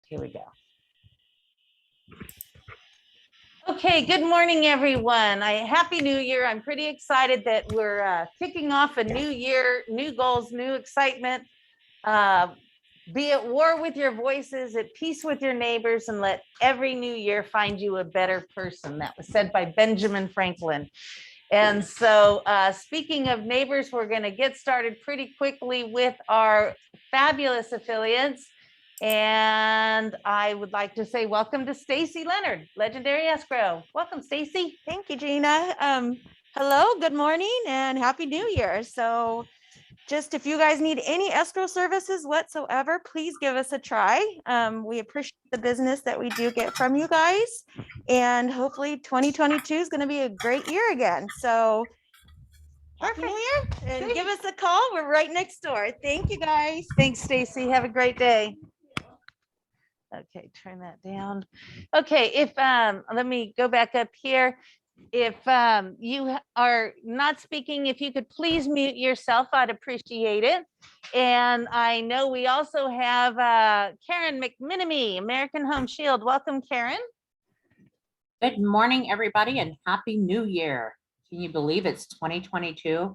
Here we go. Okay, good morning, everyone. Happy New Year. I'm pretty excited that we're kicking off a new year, new goals, new excitement. Be at war with your voices, at peace with your neighbors, and let every new year find you a better person. That was said by Benjamin Franklin. And so speaking of neighbors, we're going to get started pretty quickly with our fabulous affiliates. And I would like to say welcome to Stacy Leonard, Legendary Escrow. Welcome, Stacy. Thank you, Gina. Hello, good morning, and Happy New Year. So just if you guys need any escrow services whatsoever, please give us a try. We appreciate the business that we do get from you guys. And hopefully 2022 is going to be a great year again. So Happy New Year, and give us a call. We're right next door. Thank you, guys. Thanks, Stacy. Have a great day. Okay, turn that down. Okay, if let me go back up here. If you are not speaking, if you could please mute yourself, I'd appreciate it. And I know we also have Karen McMinamy, American Home Shield. Welcome, Karen. Good morning, everybody, and Happy New Year. Can you believe it's 2022?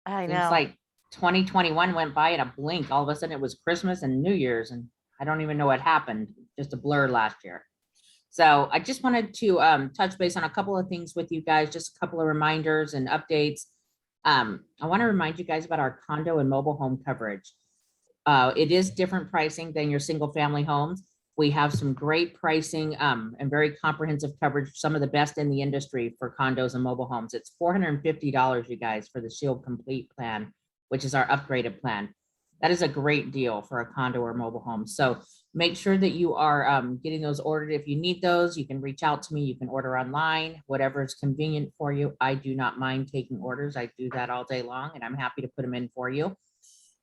I know. It's like 2021 went by in a blink. All of a sudden it was Christmas and New Year's, and I don't even know what happened. Just a blur last year. So I just wanted to touch base on a couple of things with you guys, just a couple of reminders and updates. I want to remind you guys about our condo and mobile home coverage. It is different pricing than your single family homes. We have some great pricing and very comprehensive coverage, some of the best in the industry for condos and mobile homes. It's $450, you guys, for the Shield Complete plan, which is our upgraded plan. That is a great deal for a condo or mobile home. So make sure that you are getting those ordered. If you need those, you can reach out to me. You can order online, whatever is convenient for you. I do not mind taking orders. I do that all day long, and I'm happy to put them in for you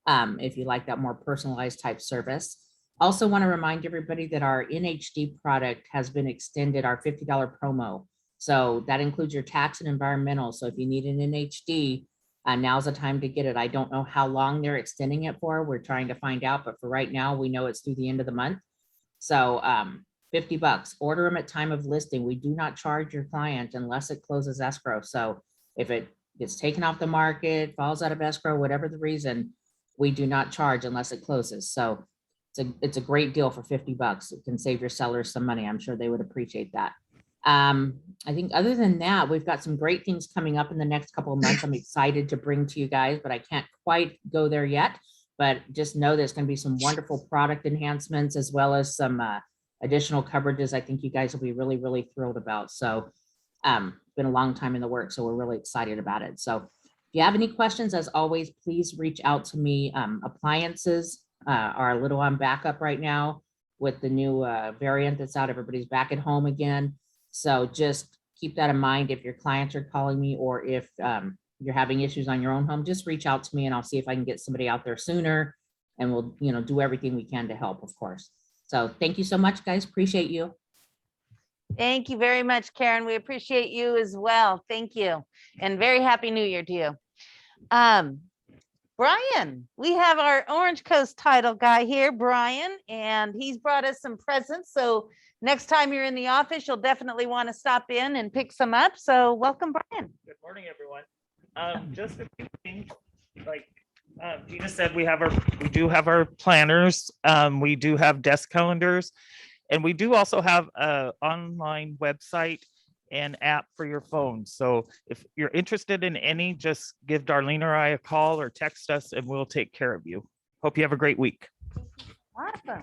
if you like that more personalized type service. Also want to remind everybody that our NHD product has been extended, our $50 promo. So that includes your tax and environmental. So if you need an NHD, now's the time to get it. I don't know how long they're extending it for. We're trying to find out, but for right now, we know it's through the end of the month. So $50, order them at time of listing. We do not charge your client unless it closes escrow. So if it gets taken off the market, falls out of escrow, whatever the reason, we do not charge unless it closes. So it's a great deal for $50. It can save your sellers some money. I'm sure they would appreciate that. I think other than that, we've got some great things coming up in the next couple of months. I'm excited to bring to you guys, but I can't quite go there yet. But just know there's going to be some wonderful product enhancements as well as some additional coverages I think you guys will be really, really thrilled about. So been a long time in the works, so we're really excited about it. So if you have any questions, as always, please reach out to me. Appliances are a little on backup right now with the new variant that's out. Everybody's back at home again. So just keep that in mind. If your clients are calling me or if you're having issues on your own home, just reach out to me and I'll see if I can get somebody out there sooner, and we'll, do everything we can to help, of course. So thank you so much, guys. Appreciate you. Thank you very much, Karen. We appreciate you as well. Thank you. And very Happy New Year to you. Brian, we have our Orange Coast title guy here, Brian, and he's brought us some presents. So next time you're in the office, you'll definitely want to stop in and pick some up. So welcome, Brian. Good morning, everyone. Just a few things, like Gina said, we do have our planners. We do have desk calendars, and we do also have an online website and app for your phone. So if you're interested in any, just give Darlene or I a call or text us and we'll take care of you. Hope you have a great week. Awesome.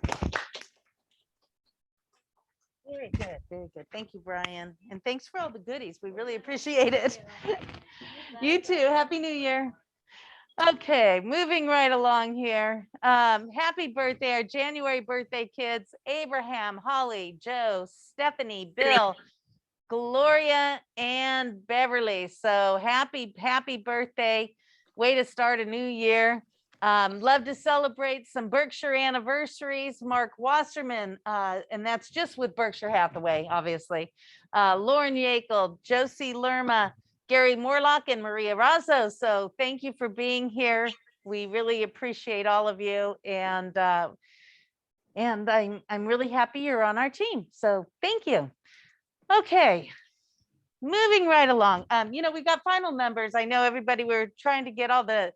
Very good, very good. Thank you, Brian. And thanks for all the goodies. We really appreciate it. You too. Happy New Year. Okay, moving right along here. Happy birthday, our January birthday kids, Abraham, Holly, Joe, Stephanie, Bill, Gloria, and Beverly. So happy birthday. Way to start a new year. Love to celebrate some Berkshire anniversaries. Mark Wasserman, and that's just with Berkshire Hathaway, obviously. Lauren Yackel, Josie Lerma, Gary Morlock, and Maria Razzo. So thank you for being here. We really appreciate all of you. And And I'm really happy you're on our team. So thank you. Okay. Moving right along. We've got final numbers. I know everybody, we're trying to get all the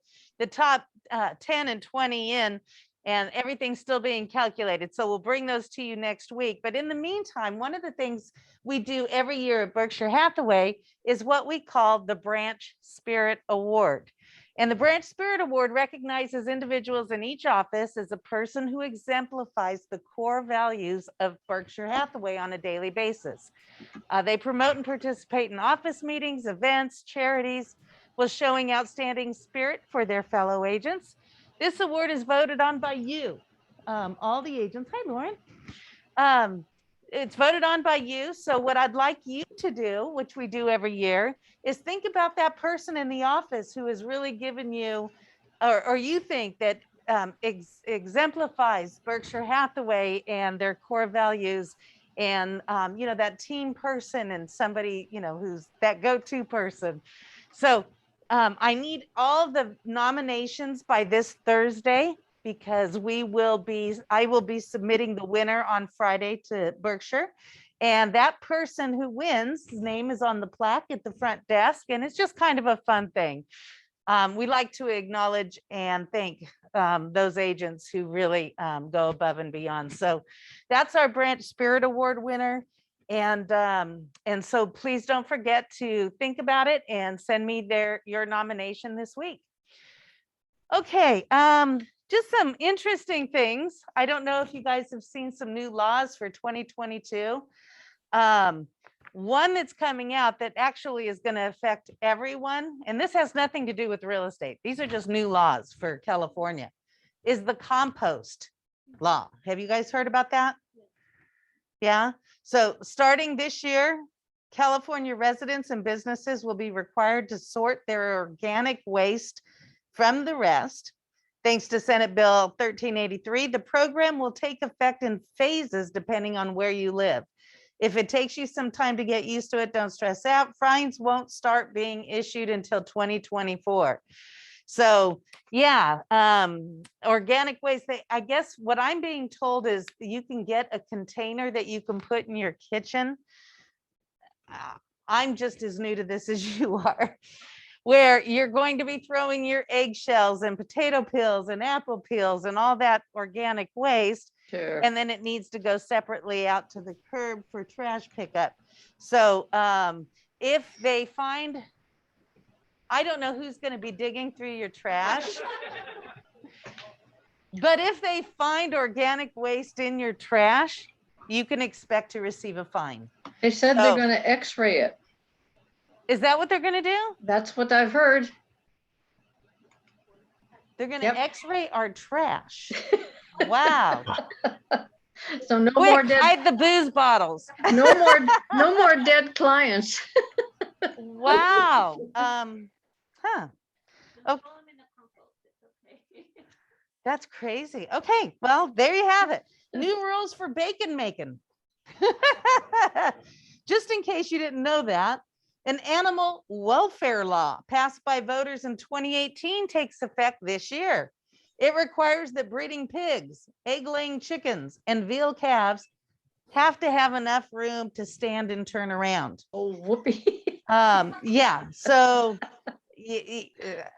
top 10 and 20 in, and everything's still being calculated. So we'll bring those to you next week. But in the meantime, one of the things we do every year at Berkshire Hathaway is what we call the Branch Spirit Award. And the Branch Spirit Award recognizes individuals in each office as a person who exemplifies the core values of Berkshire Hathaway on a daily basis. They promote and participate in office meetings, events, charities, while showing outstanding spirit for their fellow agents. This award is voted on by you, all the agents. Hi, Lauren. It's voted on by you. So what I'd like you to do, which we do every year, is think about that person in the office who has really given you, or you think that exemplifies Berkshire Hathaway and their core values, and that team person and somebody who's that go-to person. So I need all the nominations by this Thursday, because I will be submitting the winner on Friday to Berkshire. And that person who wins, his name is on the plaque at the front desk, and it's just kind of a fun thing. We like to acknowledge and thank those agents who really go above and beyond. So that's our Branch Spirit Award winner. And so please don't forget to think about it and send me your nomination this week. Okay, just some interesting things. I don't know if you guys have seen some new laws for 2022. One that's coming out that actually is going to affect everyone, and this has nothing to do with real estate. These are just new laws for California, is the compost law. Have you guys heard about that? Yeah. So starting this year, California residents and businesses will be required to sort their organic waste from the rest. Thanks to Senate Bill 1383, the program will take effect in phases depending on where you live. If it takes you some time to get used to it, don't stress out. Fines won't start being issued until 2024. So yeah, organic waste, I guess what I'm being told is you can get a container that you can put in your kitchen. I'm just as new to this as you are, where you're going to be throwing your eggshells and potato peels and apple peels and all that organic waste. Sure. And then it needs to go separately out to the curb for trash pickup. So if they find, I don't know who's going to be digging through your trash, but if they find organic waste in your trash, you can expect to receive a fine. They said they're going to x-ray it. Is that what they're going to do? That's what I've heard. They're going to Yep. x-ray our trash. Wow. So no more Quick, dead, hide the booze bottles. no more dead clients. Wow. Huh. Oh, that's crazy. Okay, well, there you have it. New rules for bacon making. Just in case you didn't know that, an animal welfare law passed by voters in 2018 takes effect this year. It requires that breeding pigs, egg-laying chickens, and veal calves have to have enough room to stand and turn around. Oh, whoopee. Yeah, so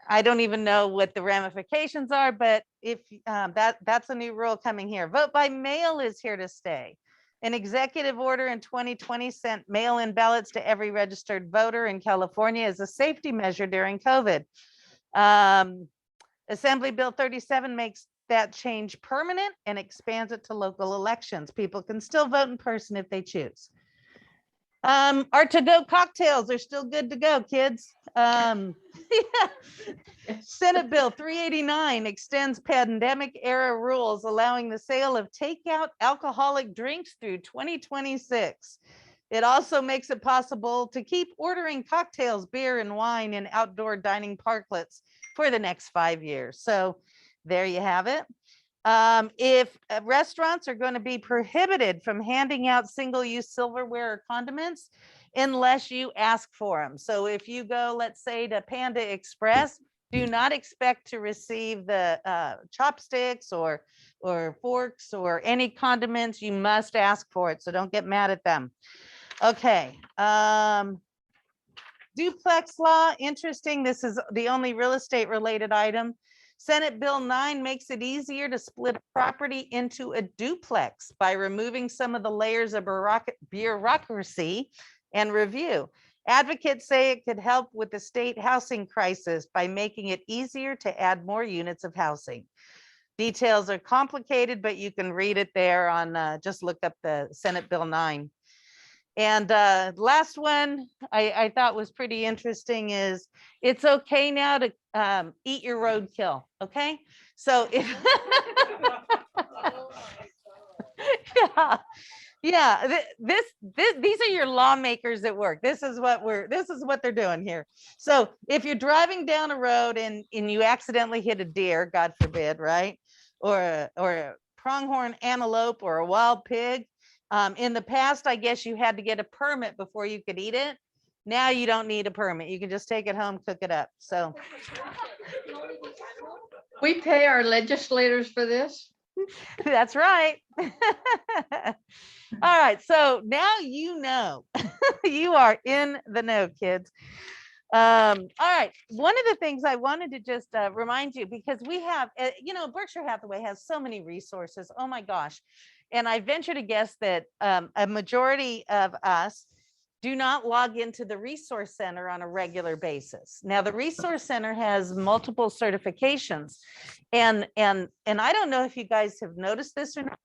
I don't even know what the ramifications are, but if that's a new rule coming here. Vote by mail is here to stay. An executive order in 2020 sent mail-in ballots to every registered voter in California as a safety measure during COVID. Assembly Bill 37 makes that change permanent and expands it to local elections. People can still vote in person if they choose. Our to-go cocktails are still good to go, kids. Yeah. Senate Bill 389 extends pandemic era rules, allowing the sale of takeout alcoholic drinks through 2026. It also makes it possible to keep ordering cocktails, beer, and wine in outdoor dining parklets for the next 5 years. So there you have it. If restaurants are going to be prohibited from handing out single-use silverware or condiments unless you ask for them. So if you go, let's say, to Panda Express, Do not expect to receive the chopsticks or forks or any condiments. You must ask for it, so don't get mad at them. Okay. Duplex law, interesting. This is the only real estate related item. Senate Bill 9 makes it easier to split a property into a duplex by removing some of the layers of bureaucracy and review. Advocates say it could help with the state housing crisis by making it easier to add more units of housing. Details are complicated, but you can read it there on, just look up the Senate Bill 9. And last one I thought was pretty interesting is it's okay now to eat your roadkill. Okay, so if these are your lawmakers at work. This is what they're doing here. So if you're driving down a road and you accidentally hit a deer, God forbid, right, or a pronghorn antelope or a wild pig. In the past, I guess you had to get a permit before you could eat it. Now you don't need a permit. You can just take it home, cook it up. So We pay our legislators for this. that's right. All right. So now you know, you are in the know, kids. All right. One of the things I wanted to just remind you, because we have, Berkshire Hathaway has so many resources. Oh my gosh. And I venture to guess that a majority of us do not log into the Resource Center on a regular basis. Now, the Resource Center has multiple certifications, and I don't know if you guys have noticed this or not.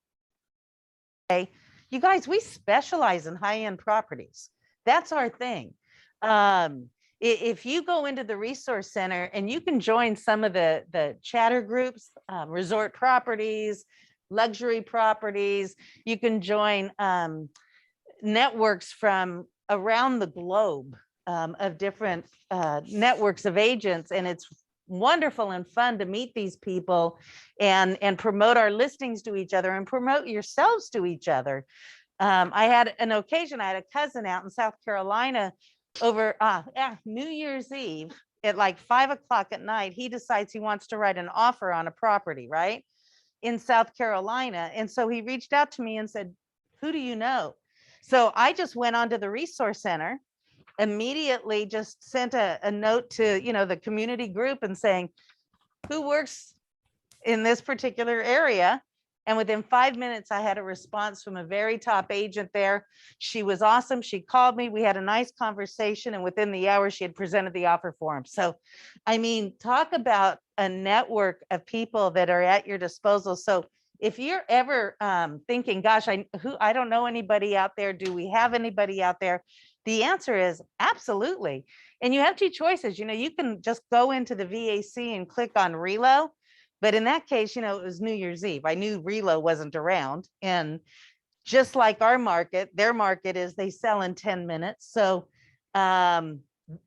Okay, you guys, we specialize in high-end properties. That's our thing. If you go into the Resource Center and you can join some of the chatter groups, resort properties, luxury properties, you can join networks from around the globe of different networks of agents, and it's wonderful and fun to meet these people and promote our listings to each other and promote yourselves to each other. I had an occasion, I had a cousin out in South Carolina over New Year's Eve at like 5 o'clock at night. He decides he wants to write an offer on a property, right, in South Carolina. And so he reached out to me and said, who do you know? So I just went onto the Resource Center, immediately just sent a note to, the community group and saying, who works in this particular area? And within 5 minutes, I had a response from a very top agent there. She was awesome. She called me. We had a nice conversation. And within the hour, she had presented the offer for him. So, I mean, talk about a network of people that are at your disposal. So if you're ever thinking, gosh, I don't know anybody out there. Do we have anybody out there? The answer is absolutely. And you have two choices. You can just go into the VAC and click on Relo. But in that case, it was New Year's Eve. I knew Relo wasn't around. And just like our market, their market is they sell in 10 minutes. So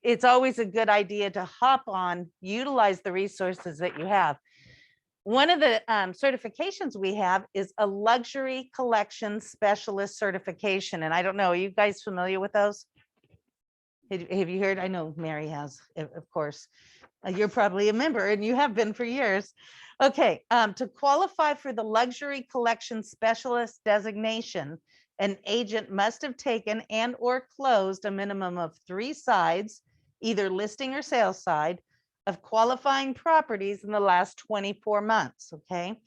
it's always a good idea to hop on, utilize the resources that you have. One of the certifications we have is a luxury collection specialist certification. And I don't know, are you guys familiar with those? Have you heard? I know Mary has, of course. You're probably a member and you have been for years. Okay, to qualify for the luxury collection specialist designation, an agent must have taken and or closed a minimum of 3 sides, either listing or sales side, of qualifying properties in the last 24 months, okay?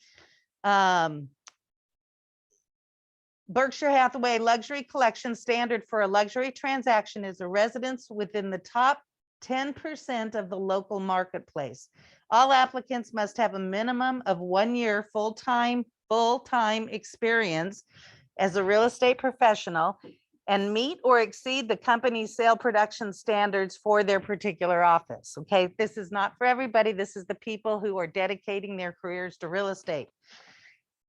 Berkshire Hathaway luxury collection standard for a luxury transaction is a residence within the top 10% of the local marketplace. All applicants must have a minimum of 1 year full-time experience as a real estate professional and meet or exceed the company's sale production standards for their particular office. Okay, this is not for everybody. This is the people who are dedicating their careers to real estate.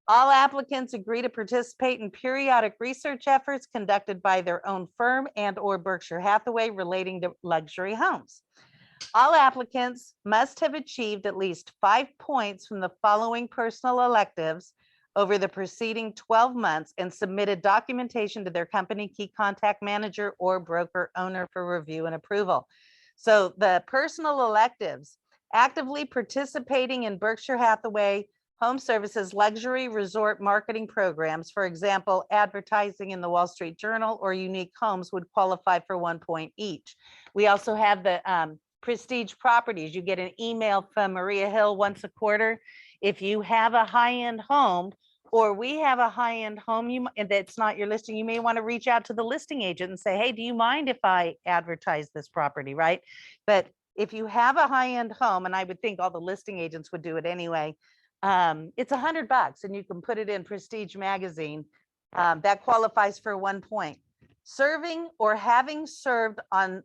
All applicants agree to participate in periodic research efforts conducted by their own firm and or Berkshire Hathaway relating to luxury homes. All applicants must have achieved at least 5 points from the following personal electives over the preceding 12 months and submitted documentation to their company key contact manager or broker owner for review and approval. So the personal electives, actively participating in Berkshire Hathaway Home Services luxury resort marketing programs, for example, advertising in the Wall Street Journal or Unique Homes would qualify for 1 point each. We also have the prestige properties. You get an email from Maria Hill once a quarter. If you have a high-end home, or we have a high-end home and that's not your listing, you may want to reach out to the listing agent and say, hey, do you mind if I advertise this property, right? But if you have a high-end home, and I would think all the listing agents would do it anyway, it's $100 and you can put it in Prestige Magazine. That qualifies for 1 point. Serving or having served on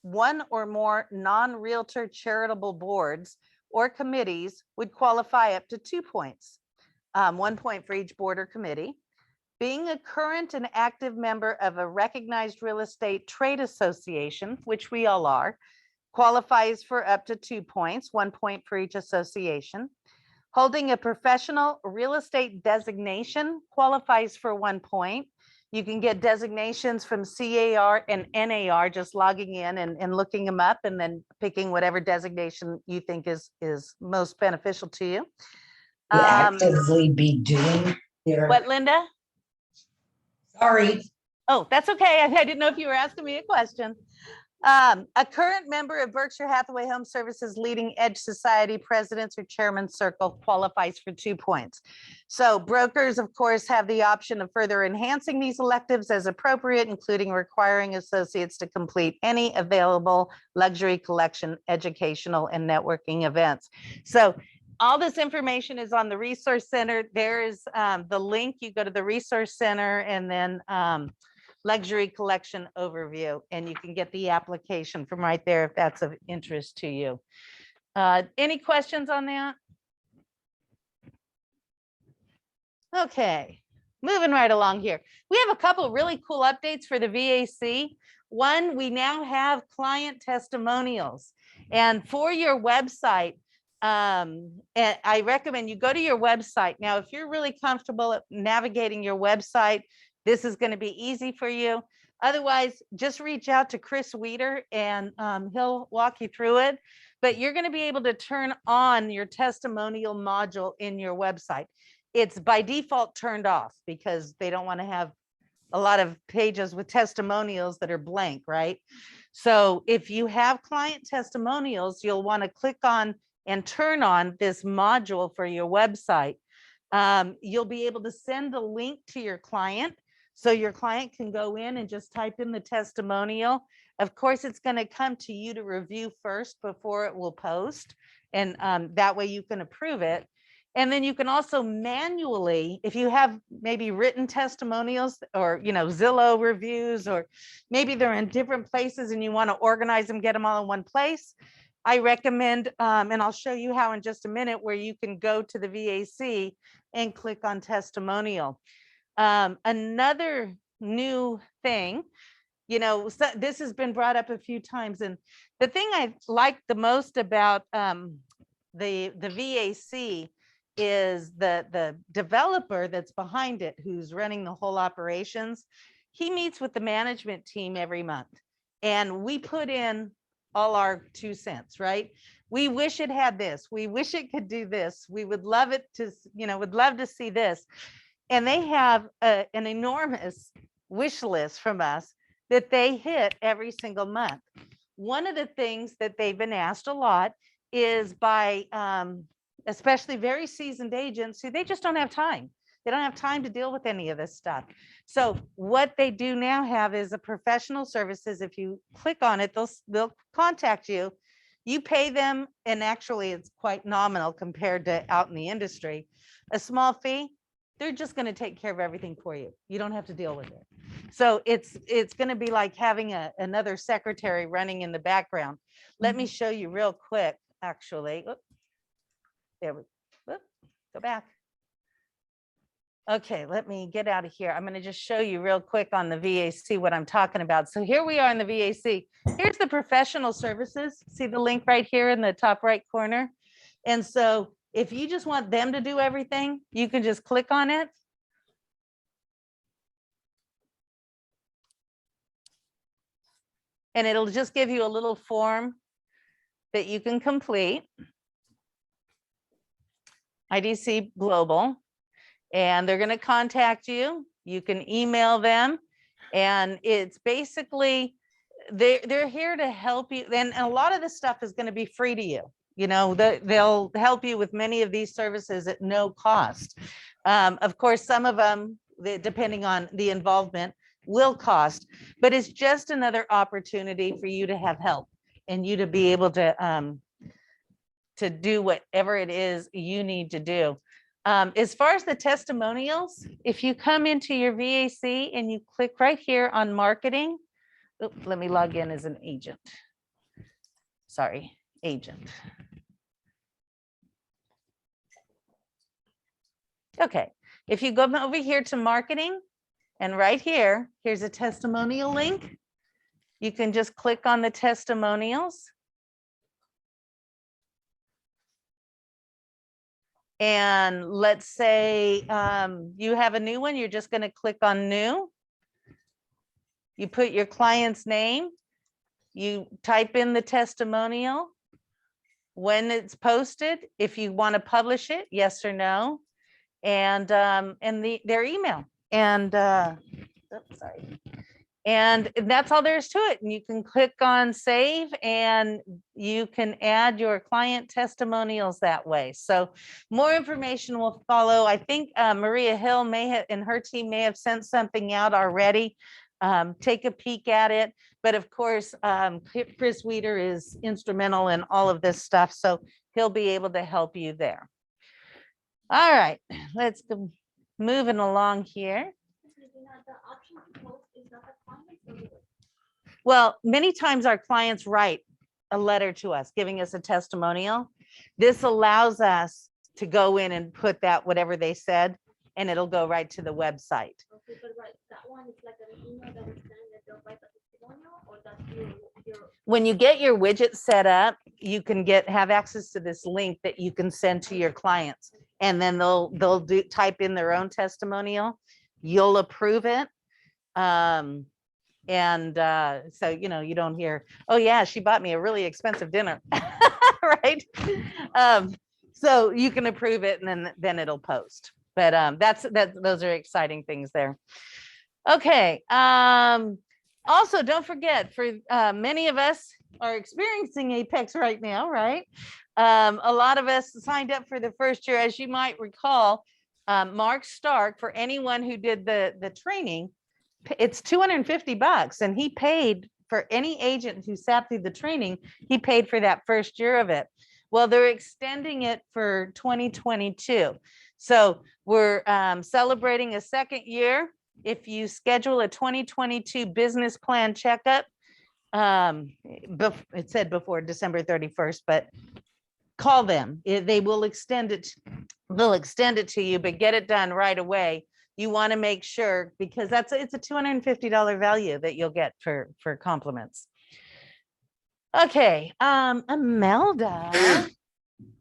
one or more non-realtor charitable boards or committees would qualify up to 2 points. 1 point for each board or committee. Being a current and active member of a recognized real estate trade association, which we all are, qualifies for up to 2 points, 1 point for each association. Holding a professional real estate designation qualifies for 1 point. You can get designations from CAR and NAR, just logging in and looking them up and then picking whatever designation you think is most beneficial to you. Actively be doing their, What, Linda? sorry, Oh, that's okay. I didn't know if you were asking me a question. A current member of Berkshire Hathaway Home Services Leading Edge Society Presidents or Chairman Circle qualifies for 2 points. So brokers, of course, have the option of further enhancing these electives as appropriate, including requiring associates to complete any available luxury collection, educational, and networking events. So all this information is on the Resource Center. There is the link. You go to the Resource Center and then luxury collection overview, and you can get the application from right there if that's of interest to you. Any questions on that? Okay, moving right along here. We have a couple really cool updates for the VAC. One, we now have client testimonials, and for your website, and I recommend you go to your website. Now, if you're really comfortable at navigating your website, this is going to be easy for you. Otherwise, just reach out to Chris Weeder and he'll walk you through it. But you're going to be able to turn on your testimonial module in your website. It's by default turned off because they don't want to have a lot of pages with testimonials that are blank, right? So if you have client testimonials, you'll want to click on and turn on this module for your website. You'll be able to send a link to your client. So your client can go in and just type in the testimonial. Of course, it's going to come to you to review first before it will post. And that way you can approve it. And then you can also manually, if you have maybe written testimonials or, Zillow reviews, or maybe they're in different places and you want to organize them, get them all in one place. I recommend, and I'll show you how in just a minute, where you can go to the VAC and click on testimonial. Another new thing, so this has been brought up a few times, and the thing I like the most about the VAC is the developer that's behind it, who's running the whole operations. He meets with the management team every month, and we put in all our 2 cents, right? We wish it had this. We wish it could do this. We would love it to, would love to see this. And they have an enormous wish list from us that they hit every single month. One of the things that they've been asked a lot is by especially very seasoned agents who they just don't have time. They don't have time to deal with any of this stuff. So what they do now have is a professional services. If you click on it, they'll contact you. You pay them, and actually it's quite nominal compared to out in the industry, a small fee. They're just going to take care of everything for you. You don't have to deal with it. So it's going to be like having another secretary running in the background. Let me show you real quick, actually. Oop. There we go. Go back. Okay, let me get out of here. I'm going to just show you real quick on the VAC what I'm talking about. So here we are in the VAC. Here's the professional services. See the link right here in the top right corner. And so if you just want them to do everything, you can just click on it. And it'll just give you a little form that you can complete. IDC Global, and they're going to contact you. You can email them, and it's basically they're here to help you. And a lot of this stuff is going to be free to you. You know, they'll help you with many of these services at no cost. Of course, some of them, depending on the involvement, will cost, but it's just another opportunity for you to have help and you to be able to do whatever it is you need to do. As far as the testimonials, if you come into your VAC and you click right here on marketing, let me log in as an agent. Sorry, agent. Okay, if you go over here to marketing, and right here, here's a testimonial link. You can just click on the testimonials. And let's say you have a new one, you're just going to click on new. You put your client's name, you type in the testimonial, when it's posted, if you want to publish it, yes or no, and their email. And oops, sorry. And that's all there is to it. And you can click on save and you can add your client testimonials that way. So more information will follow. I think Maria Hill may have, and her team may have sent something out already. Take a peek at it. But of course, Chris Weeder is instrumental in all of this stuff. So he'll be able to help you there. All right, let's go moving along here. Well, many times our clients write a letter to us giving us a testimonial. This allows us to go in and put that whatever they said, and it'll go right to the website. Okay, but right, that one is like an email that is sent that they'll write the testimonial, or that's your. When you get your widget set up, you can have access to this link that you can send to your clients, and then they'll type in their own testimonial. You'll approve it. So, you know, you don't hear, oh yeah, she bought me a really expensive dinner, right? So you can approve it and then it'll post. But those are exciting things there. Okay. Also, don't forget, for many of us are experiencing Apex right now, right? A lot of us signed up for the first year. As you might recall, Mark Stark, for anyone who did the training, it's $250, and he paid for any agent who sat through the training, he paid for that first year of it. Well, they're extending it for 2022. So we're celebrating a second year. If you schedule a 2022 business plan checkup, it said before December 31st, but call them. They will extend it. They'll extend it to you, but get it done right away. You want to make sure, because it's a $250 value that you'll get for compliments. Okay, Imelda,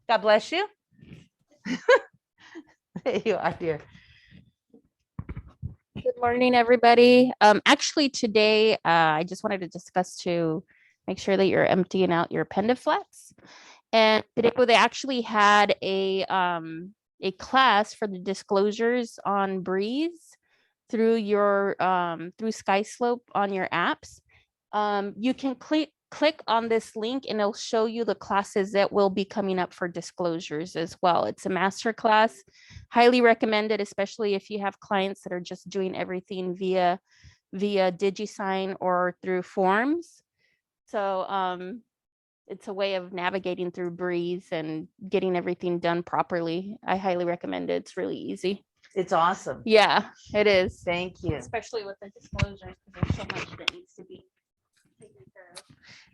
God bless you. There you are, dear. Good morning, everybody. Actually, today I just wanted to discuss to make sure that you're emptying out your PendaFlex. And today they actually had a class for the disclosures on Breeze through your through SkySlope on your apps. You can click on this link and it'll show you the classes that will be coming up for disclosures as well. It's a master class, highly recommended, especially if you have clients that are just doing everything via DigiSign or through forms. So it's a way of navigating through Breeze and getting everything done properly. I highly recommend it. It's really easy. It's awesome. Yeah, it is. Thank you. Especially with the disclosures, because there's so much that needs to be taken care of.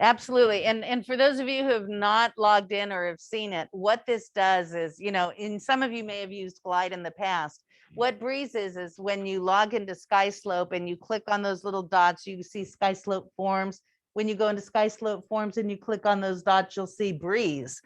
Absolutely. And for those of you who have not logged in or have seen it, what this does is, you know, some of you may have used Glide in the past. What Breeze is when you log into SkySlope and you click on those little dots, you see SkySlope Forms. When you go into SkySlope Forms and you click on those dots, you'll see Breeze.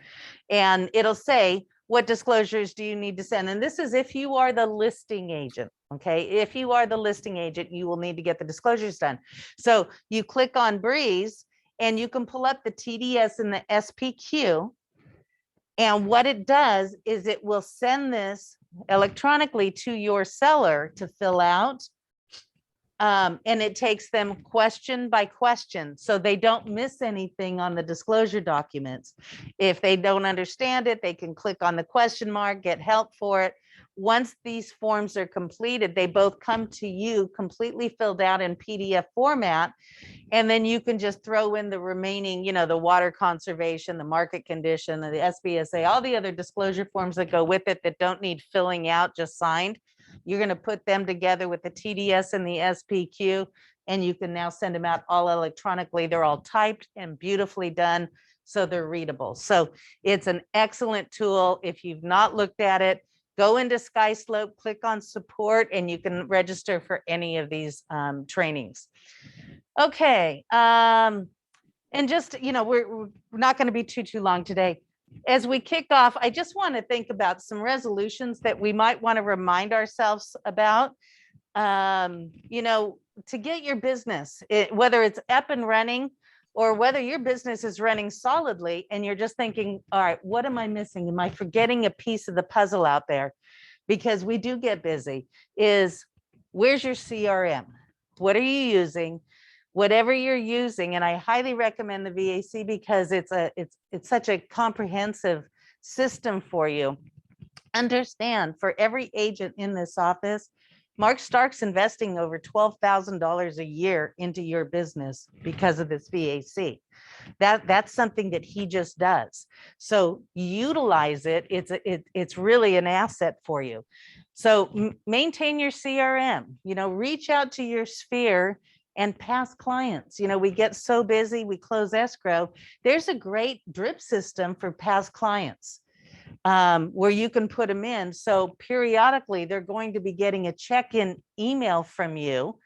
And it'll say, what disclosures do you need to send? And this is if you are the listing agent, okay? If you are the listing agent, you will need to get the disclosures done. So you click on Breeze and you can pull up the TDS and the SPQ. And what it does is it will send this electronically to your seller to fill out. And it takes them question by question, so they don't miss anything on the disclosure documents. If they don't understand it, they can click on the question mark, get help for it. Once these forms are completed, they both come to you completely filled out in PDF format. And then you can just throw in the remaining, the water conservation, the market condition, the SBSA, all the other disclosure forms that go with it that don't need filling out, just signed. You're going to put them together with the TDS and the SPQ, and you can now send them out all electronically. They're all typed and beautifully done, so they're readable. So it's an excellent tool. If you've not looked at it, go into SkySlope, click on support, and you can register for any of these trainings. Okay, and just, we're not going to be too long today. As we kick off, I just want to think about some resolutions that we might want to remind ourselves about. To get your business, whether it's up and running or whether your business is running solidly and you're just thinking, all right, what am I missing? Am I forgetting a piece of the puzzle out there? Because we do get busy. Where's your CRM? What are you using? Whatever you're using, and I highly recommend the VAC because it's such a comprehensive system for you. Understand, for every agent in this office, Mark Stark's investing over $12,000 a year into your business because of this VAC. That's something that he just does. So utilize it. It's really an asset for you. So maintain your CRM, reach out to your sphere and past clients. We get so busy, we close escrow. There's a great drip system for past clients where you can put them in. So periodically they're going to be getting a check-in email from you.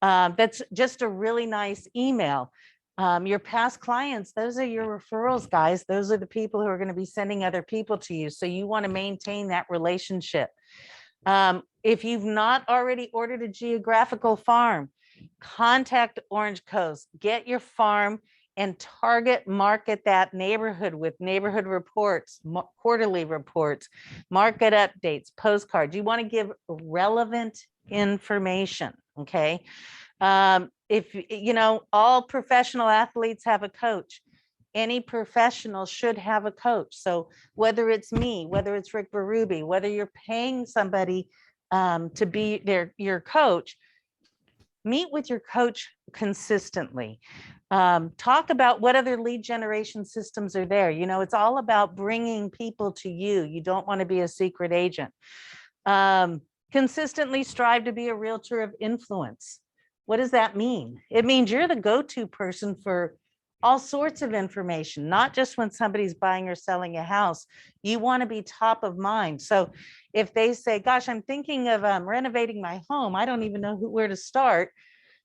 That's just a really nice email. Your past clients, those are your referrals, guys. Those are the people who are going to be sending other people to you. So you want to maintain that relationship. If you've not already ordered a geographical farm, contact Orange Coast, get your farm and target market that neighborhood with neighborhood reports, quarterly reports, market updates, postcards. You want to give relevant information. Okay. If all professional athletes have a coach, any professional should have a coach. So whether it's me, whether it's Rick Berube, whether you're paying somebody to be your coach, meet with your coach consistently. Talk about what other lead generation systems are there. It's all about bringing people to you. You don't want to be a secret agent. Consistently strive to be a realtor of influence. What does that mean? It means you're the go-to person for all sorts of information, not just when somebody's buying or selling a house. You want to be top of mind. So if they say, gosh, I'm thinking of renovating my home, I don't even know where to start.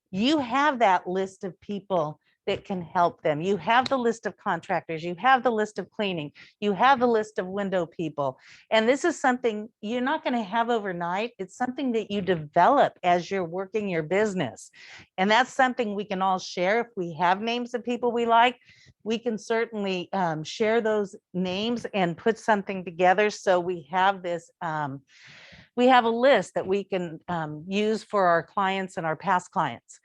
You have that list of people that can help them. You have the list of contractors, you have the list of cleaning, you have the list of window people. And this is something you're not going to have overnight. It's something that you develop as you're working your business. And that's something we can all share. If we have names of people we like, we can certainly share those names and put something together. So we have this, we have a list that we can use for our clients and our past clients.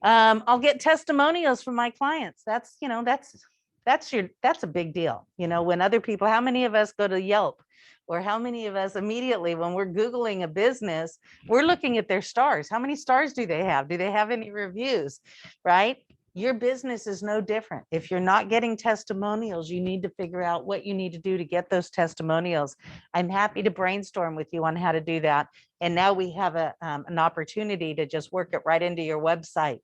I'll get testimonials from my clients. That's a big deal. When other people, how many of us go to Yelp, or how many of us immediately when we're Googling a business, we're looking at their stars. How many stars do they have? Do they have any reviews, right? Your business is no different. If you're not getting testimonials, you need to figure out what you need to do to get those testimonials. I'm happy to brainstorm with you on how to do that. And now we have an opportunity to just work it right into your website.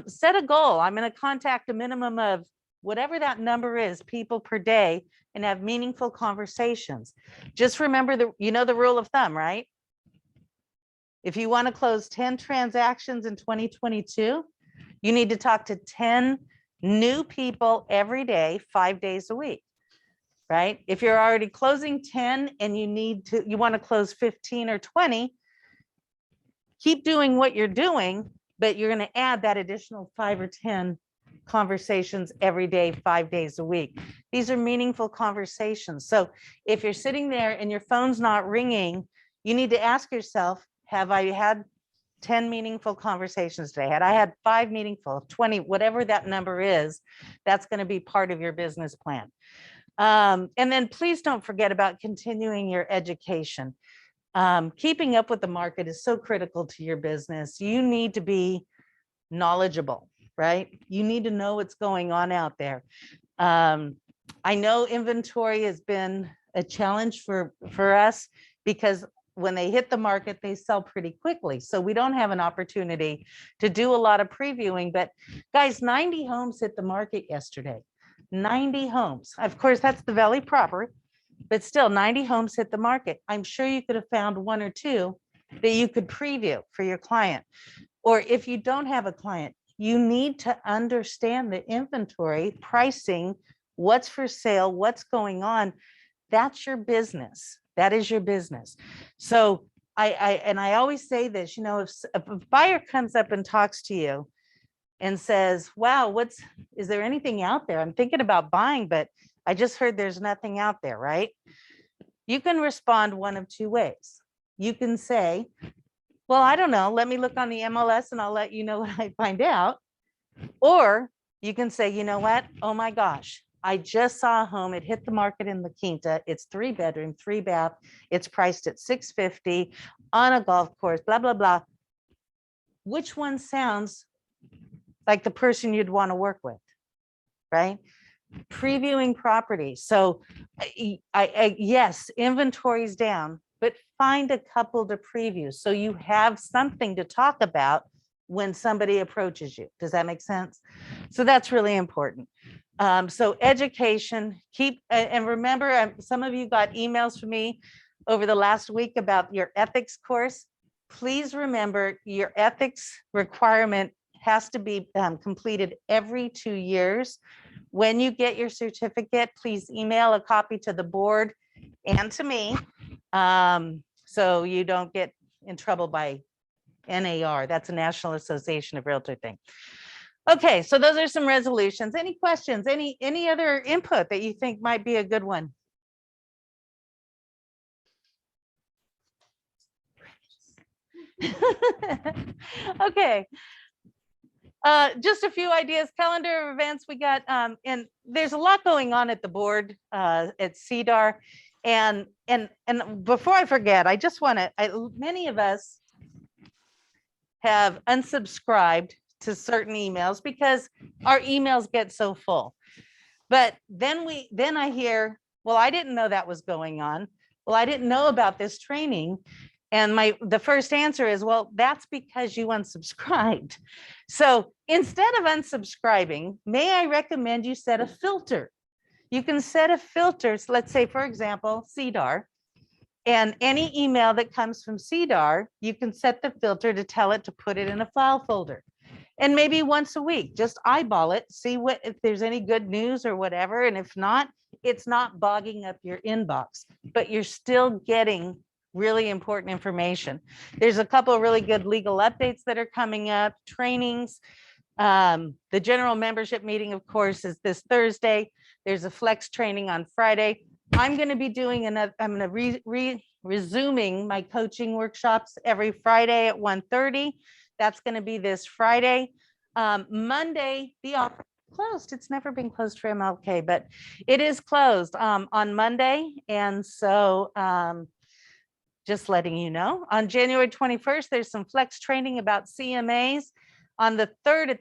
Set a goal. I'm going to contact a minimum of whatever that number is, people per day, and have meaningful conversations. Just remember the rule of thumb, right? If you want to close 10 transactions in 2022, you need to talk to 10 new people every day, 5 days a week, right? If you're already closing 10 and you want to close 15 or 20, keep doing what you're doing, but you're going to add that additional 5 or 10 conversations every day, 5 days a week. These are meaningful conversations. So if you're sitting there and your phone's not ringing, you need to ask yourself, have I had 10 meaningful conversations today? Had I had 5 meaningful, 20, whatever that number is, that's going to be part of your business plan. And then please don't forget about continuing your education. Keeping up with the market is so critical to your business. You need to be knowledgeable, right? You need to know what's going on out there. I know inventory has been a challenge for us because when they hit the market, they sell pretty quickly. So we don't have an opportunity to do a lot of previewing, but guys, 90 homes hit the market yesterday. 90 homes. Of course, that's the Valley proper, but still 90 homes hit the market. I'm sure you could have found 1 or 2 that you could preview for your client. Or if you don't have a client, you need to understand the inventory, pricing, what's for sale, what's going on. That's your business. That is your business. So I always say this, you know, if a buyer comes up and talks to you and says, wow, is there anything out there? I'm thinking about buying, but I just heard there's nothing out there, right? You can respond one of 2 ways. You can say, well, I don't know, let me look on the MLS and I'll let you know what I find out. Or you can say, you know what? Oh my gosh, I just saw a home. It hit the market in La Quinta. It's 3 bedroom, 3 bath. It's priced at $650 on a golf course, blah, blah, blah. Which one sounds like the person you'd want to work with, right? Previewing property. So yes, inventory's down, but find a couple to preview so you have something to talk about when somebody approaches you. Does that make sense? So that's really important. So education, and remember, some of you got emails from me over the last week about your ethics course. Please remember your ethics requirement has to be completed every 2 years. When you get your certificate, please email a copy to the board and to me, so you don't get in trouble by NAR. That's a National Association of Realtor thing. Okay, so those are some resolutions. Any questions? Any other input that you think might be a good one? Okay. Just a few ideas, calendar of events we got, and there's a lot going on at the board at CDAR. And before I forget, I just want to, many of us have unsubscribed to certain emails because our emails get so full. But then I hear, well, I didn't know that was going on. Well, I didn't know about this training. And the first answer is, well, that's because you unsubscribed. So instead of unsubscribing, may I recommend you set a filter? You can set a filter. So let's say, for example, CDAR. And any email that comes from CDAR, you can set the filter to tell it to put it in a file folder. And maybe once a week, just eyeball it, see if there's any good news or whatever. And if not, it's not bogging up your inbox, but you're still getting really important information. There's a couple of really good legal updates that are coming up, trainings. The general membership meeting, of course, is this Thursday. There's a flex training on Friday. I'm going to be doing another, I'm going to resuming my coaching workshops every Friday at 1:30. That's going to be this Friday. Monday, the office is closed. It's never been closed for MLK, but it is closed on Monday. And so just letting you know, on January 21st, there's some flex training about CMAs. On the 3rd,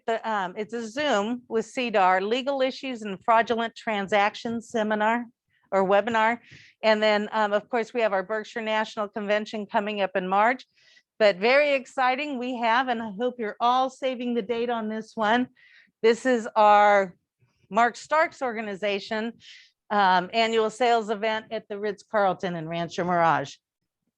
it's a Zoom with CDAR, legal issues and fraudulent transactions seminar or webinar. And then, of course, we have our Berkshire National Convention coming up in March. But very exciting we have, and I hope you're all saving the date on this one. This is our Mark Stark's organization annual sales event at the Ritz-Carlton in Rancho Mirage.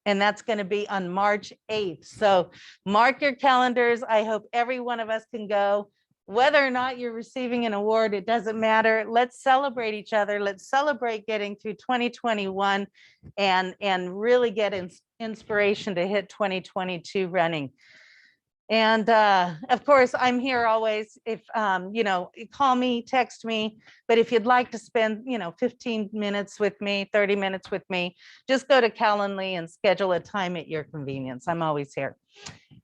And that's going to be on March 8th. So mark your calendars. I hope every one of us can go. Whether or not you're receiving an award, it doesn't matter. Let's celebrate each other. Let's celebrate getting through 2021 and really get inspiration to hit 2022 running. And of course, I'm here always if, you know, call me, text me. But if you'd like to spend, you know, 15 minutes with me, 30 minutes with me, just go to Calendly and schedule a time at your convenience. I'm always here.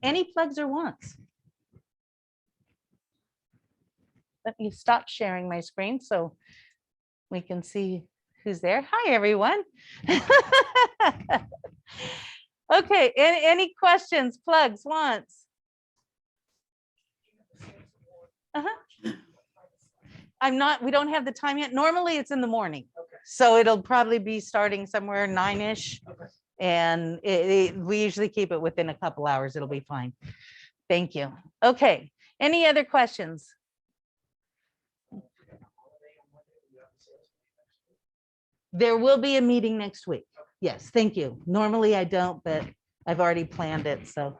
Any plugs or wants? Let me stop sharing my screen so we can see who's there. Hi, everyone. Okay, any questions, plugs, wants? We don't have the time yet. Normally it's in the morning. So it'll probably be starting somewhere 9-ish. And we usually keep it within a couple hours. It'll be fine. Thank you. Okay, any other questions? There will be a meeting next week. Yes, thank you. Normally I don't, but I've already planned it, so.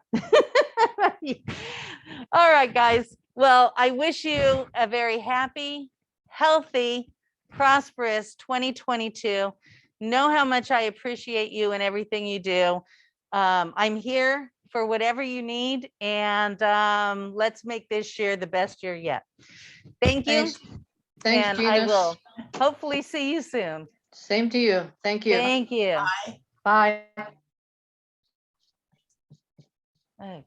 All right, guys. Well, I wish you a very happy, healthy, prosperous 2022. Know how much I appreciate you and everything you do. I'm here for whatever you need, and let's make this year the best year yet. Thank you. Thanks. Thanks, And I Gina. will hopefully see you soon. Same to you. Thank you. Thank you. Bye. Okay.